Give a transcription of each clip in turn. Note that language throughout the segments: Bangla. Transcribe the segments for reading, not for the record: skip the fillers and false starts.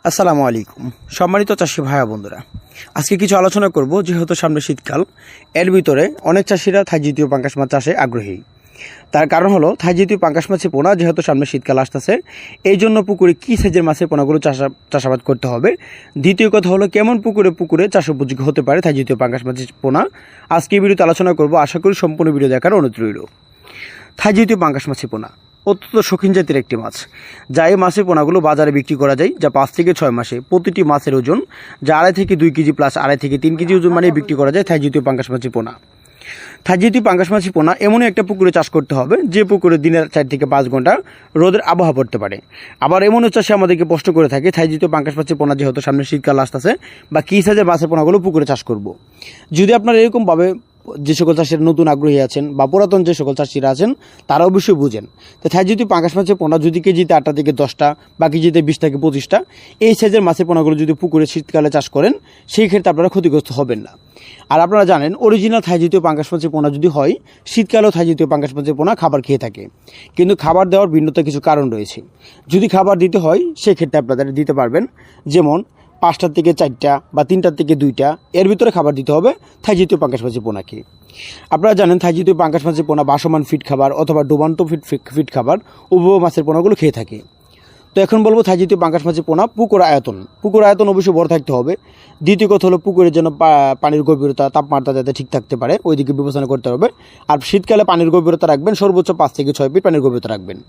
আসসালামু আলাইকুম সম্মানিত চাষি ভাইয়া বন্ধুরা, আজকে কিছু আলোচনা করব। যেহেতু সামনে শীতকাল, এর ভিতরে অনেক চাষিরা থাই জাতীয় পাঙ্গাস মাছ চাষে আগ্রহী। তার কারণ হলো থাই জাতীয় পাঙ্গাস মাছের পোনা যেহেতু সামনে শীতকাল আসতেছে, এই জন্য পুকুরে কী সাইজের মাছের পোনাগুলো চাষাবাদ করতে হবে। দ্বিতীয় কথা হলো কেমন পুকুরে চাষ উপযোগী হতে পারে থাই জাতীয় পাঙ্গাস মাছের পোনা। আজকে এই ভিডিওতে আলোচনা করব, আশা করি সম্পূর্ণ ভিডিও দেখার অনুরোধ রইল। থাই জাতীয় পাঙ্গাস মাছের পোনা অত্যন্ত শৌখিন জাতির একটি মাছ, যা এই মাছের পোনাগুলো বাজারে বিক্রি করা যায়, যা 5 থেকে 6 মাসে প্রতিটি মাছের ওজন যা 2.5 থেকে 2 কেজি প্লাস 2.5 থেকে 3 কেজি ওজন মানে বিক্রি করা যায় থাই জাতীয় পাঙ্গাস মাছের পোনা। থাই জাতীয় পাঙ্গাস মাছের পোনা এমনই একটা পুকুরে চাষ করতে হবে যে পুকুরে দিনের 4 থেকে 5 ঘন্টা রোদের আবহাওয়া পড়তে পারে। আবার এমনও চাষে আমাদেরকে প্রশ্ন করে থাকে থাই জাতীয় পাঙ্গাস মাছের পোনা যেহেতু সামনে শীতকাল আসতেছে বা কী সাইজের মাছের পোনাগুলো পুকুরে চাষ করব। যদি আপনারা এরকমভাবে যে সকল চাষিরা নতুন আগ্রহী আছেন বা পুরাতন যে সকল চাষিরা আছেন তারা অবশ্যই বুঝেন, তো থাই জাতীয় পাঙ্গাস মাছের পোনা যদি কেজিতে 8টা থেকে 10টা বা কেজিতে 20 থেকে 25টা এই সাইজের মাছের পোনাগুলো যদি পুকুরে শীতকালে চাষ করেন, সেই ক্ষেত্রে আপনারা ক্ষতিগ্রস্ত হবেন না। আর আপনারা জানেন অরিজিনাল থাই জাতীয় পাঙ্গাস মাছের পোনা যদি হয়, শীতকালেও থাই জাতীয় পাঙ্গাস মাছের পোনা খাবার খেয়ে থাকে, কিন্তু খাবার দেওয়ার ভিন্নতা কিছু কারণ রয়েছে। যদি খাবার দিতে হয় সেক্ষেত্রে আপনাদের দিতে পারবেন, যেমন 5টা থেকে 4টা বা 3টা থেকে 2টা এর ভিতরে খাবার দিতে হবে থাই জাতীয় পাঙ্গাস মাছের পোনাকে। আপনারা জানেন থাই জাতীয় পাঙ্গাস মাছের পোনা বাসমান ফিট খাবার অথবা ডুবান্ত ফিট খাবার উভয় মাছের পোনাগুলো খেয়ে থাকে। তো এখন বলবো থাই জাতীয় পাঙ্গাস মাছের পোনা পুকুর আয়তন অবশ্যই বড় থাকতে হবে। দ্বিতীয় কথা হলো পুকুরের জন্য পানির গভীরতা তাপমাত্রা যাতে ঠিক থাকতে পারে ওই দিকে বিবেচনা করতে হবে। আর শীতকালে পানির গভীরতা রাখবেন সর্বোচ্চ 5 থেকে 6 ফিট পানির গভীরতা রাখবেন।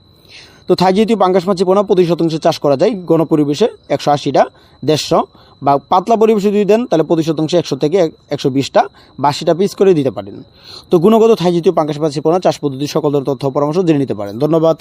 তো থাই জাতীয় পাঙ্গাস মাছের পোনা প্রতি শতাংশে চাষ করা যায় গণপরিবেশে 180টা 150 বা পাতলা পরিবেশে যদি দেন তাহলে প্রতি শতাংশে 100 থেকে 120টা 82টা পিস করে দিতে পারেন। তো গুণগত থাই জাতীয় পাঙ্গাস মাছের পোনা চাষ পদ্ধতির সকল তথ্য পরামর্শ জেনে নিতে পারেন। ধন্যবাদ।